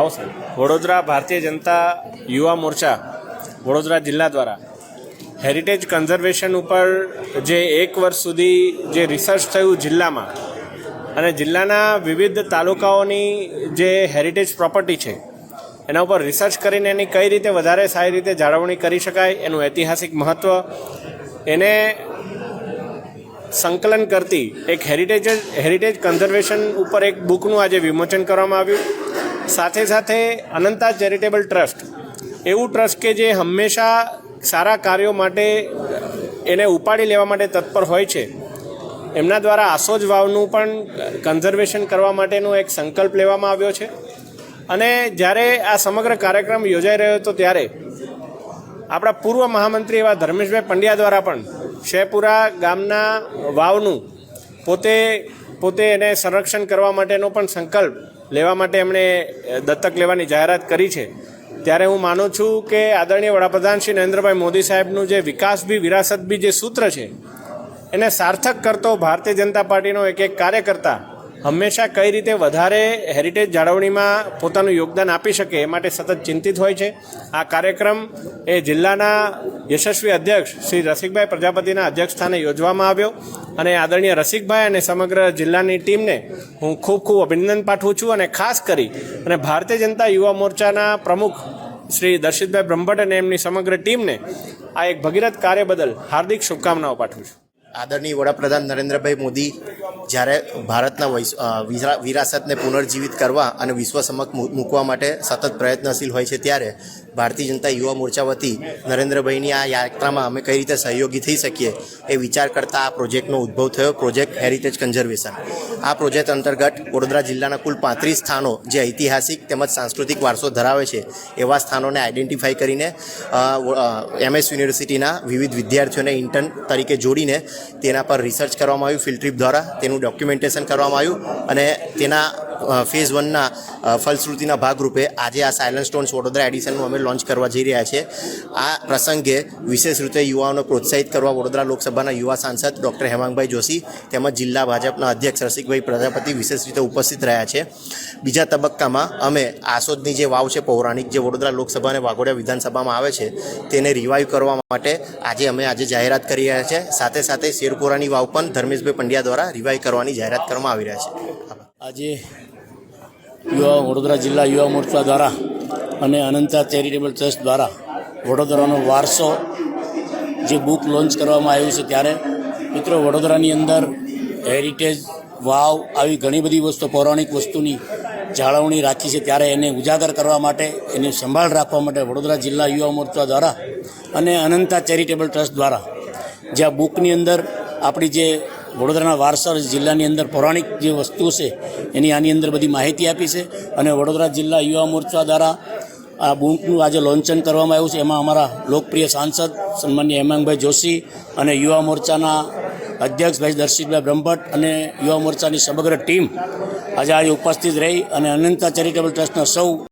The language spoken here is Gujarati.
નમસ્કાર। વડોદરા ભારતીય જનતા યુવા મોરચા વડોદરા જિલ્લા દ્વારા હેરિટેજ કન્ઝર્વેશન ઉપર જે 1 વર્ષ સુધી જે રિસર્ચ થયું જિલ્લામાં અને જિલ્લાના વિવિધ તાલુકાઓની જે હેરિટેજ પ્રોપર્ટી છે એના ઉપર રિસર્ચ કરીને એની કઈ રીતે વધારે સારી રીતે જાળવણી કરી શકાય, એનું ઐતિહાસિક મહત્ત્વ, એને સંકલન કરતી એક હેરિટેજ કન્ઝર્વેશન ઉપર એક બુકનું આજે વિમોચન કરવામાં આવ્યું। સાથે સાથે અનંતા ચેરિટેબલ ટ્રસ્ટ એવું ટ્રસ્ટ કે જે હંમેશા સારા કાર્યો માટે એને ઉપાડી લેવા માટે તત્પર હોય છે, એમના દ્વારા આસોજ વાવનું પણ કન્ઝર્વેશન કરવા માટેનો એક સંકલ્પ લેવામાં આવ્યો છે। અને જ્યારે આ સમગ્ર કાર્યક્રમ યોજાઈ રહ્યો હતો ત્યારે આપણા પૂર્વ મહામંત્રી એવા ધર્મેશભાઈ પંડ્યા દ્વારા પણ શેપુરા ગામના વાવનું પોતે એને સંરક્ષણ કરવા માટેનો પણ સંકલ્પ લેવા માટે એમણે દત્તક લેવાની જાહેરાત કરી છે। ત્યારે હું માનું છું કે આદરણીય વડાપ્રધાન શ્રી નરેન્દ્રભાઈ મોદી સાહેબનું જે વિકાસ બી વિરાસત બી જે સૂત્ર છે એને સાર્થક કરતો ભારતીય જનતા પાર્ટીનો એક કાર્યકર્તા હંમેશા કઈ રીતે વધારે હેરિટેજ જાળવણીમાં પોતાનું યોગદાન આપી શકે એ માટે સતત ચિંતિત હોય છે। આ કાર્યક્રમ એ જિલ્લાના યશસ્વી અધ્યક્ષ શ્રી રસિકભાઈ પ્રજાપતિના અધ્યક્ષ સ્થાને યોજવામાં આવ્યો અને આદરણીય રસિકભાઈ અને સમગ્ર જિલ્લાની ટીમને હું ખૂબ અભિનંદન પાઠવું છું અને ખાસ કરી અને ભારતીય જનતા યુવા મોરચાના પ્રમુખ શ્રી દર્શિતભાઈ બ્રહ્મભટ્ટ અને એમની સમગ્ર ટીમને આ એક ભગીરથ કાર્ય બદલ હાર્દિક શુભકામનાઓ પાઠવું છું। આદરણીય વડાપ્રધાન નરેન્દ્રભાઈ મોદી જ્યારે ભારતના વિરાસતને પુનર્જીવિત કરવા અને વિશ્વ સમક્ષ મૂકવા માટે સતત પ્રયત્નશીલ હોય છે, ત્યારે ભારતીય જનતા યુવા મોરચા વતી નરેન્દ્રભાઈની આ યાત્રામાં અમે કઈ રીતે સહયોગી થઈ શકીએ એ વિચાર કરતાં આ પ્રોજેક્ટનો ઉદ્ભવ થયો, પ્રોજેક્ટ હેરિટેજ કન્ઝર્વેશન। આ પ્રોજેક્ટ અંતર્ગત વડોદરા જિલ્લાના કુલ 35 સ્થાનો જે ઐતિહાસિક તેમજ સાંસ્કૃતિક વારસો ધરાવે છે એવા સ્થાનોને આઈડેન્ટિફાઈ કરીને MS યુનિવર્સિટીના વિવિધ વિદ્યાર્થીઓને ઇન્ટર્ન તરીકે જોડીને તેના પર રિસર્ચ કરવામાં આવ્યું, ફિલ્ડ ટ્રીપ દ્વારા તેનું ડોક્યુમેન્ટેશન કરવામાં આવ્યું અને તેના ફેઝ 1ના ફલશ્રુતિના ભાગરૂપે આજે આ સાયલન્ટ સ્ટોન્સ વડોદરા એડિશનનું અમે લોન્ચ કરવા જઈ રહ્યા છીએ। આ પ્રસંગે વિશેષ રીતે યુવાઓને પ્રોત્સાહિત કરવા વડોદરા લોકસભાના યુવા સાંસદ ડૉક્ટર હેમાંગભાઈ જોશી તેમજ જિલ્લા ભાજપના અધ્યક્ષ રસિકભાઈ પ્રજાપતિ વિશેષ રીતે ઉપસ્થિત રહ્યા છે। બીજા તબક્કામાં અમે આસોદની જે વાવ છે પૌરાણિક, જે વડોદરા લોકસભા અને વાઘોડિયા વિધાનસભામાં આવે છે, તેને રિવાઇવ કરવા માટે આજે જાહેરાત કરી રહ્યા છે। સાથે સાથે શેરપુરાની વાવ પણ ધર્મેશભાઈ પંડ્યા દ્વારા રિવાઇવ કરવાની જાહેરાત કરવામાં આવી રહ્યા છે। આજે વડોદરા જિલ્લા યુવા મોરચા દ્વારા અને અનંતા ચેરિટેબલ ટ્રસ્ટ દ્વારા વડોદરાનો વારસો જે બુક લોન્ચ કરવામાં આવ્યું છે, ત્યારે મિત્રો વડોદરાની અંદર હેરિટેજ વાવ આવી ઘણી બધી વસ્તુ પૌરાણિક વસ્તુની જાળવણી રાખી છે, ત્યારે એને ઉજાગર કરવા માટે, એની સંભાળ રાખવા માટે વડોદરા જિલ્લા યુવા મોરચા દ્વારા અને અનંતા ચેરિટેબલ ટ્રસ્ટ દ્વારા જે આ બુકની અંદર આપણી જે વડોદરાના વારસા જિલ્લાની અંદર પૌરાણિક જે વસ્તુ છે એની આની અંદર બધી માહિતી આપી છે અને વડોદરા જિલ્લા યુવા મોરચા દ્વારા આ બુકનું આજે લોન્ચન કરવામાં આવ્યું છે। એમાં અમારા લોકપ્રિય સાંસદ સન્માનીય હેમાંગભાઈ જોશી અને યુવા મોરચાના અધ્યક્ષ ભાઈ દર્શિતભાઈ બ્રહ્મભટ્ટ અને યુવા મોરચાની સમગ્ર ટીમ આજે ઉપસ્થિત રહી અને અનંતા ચેરિટેબલ ટ્રસ્ટના સૌ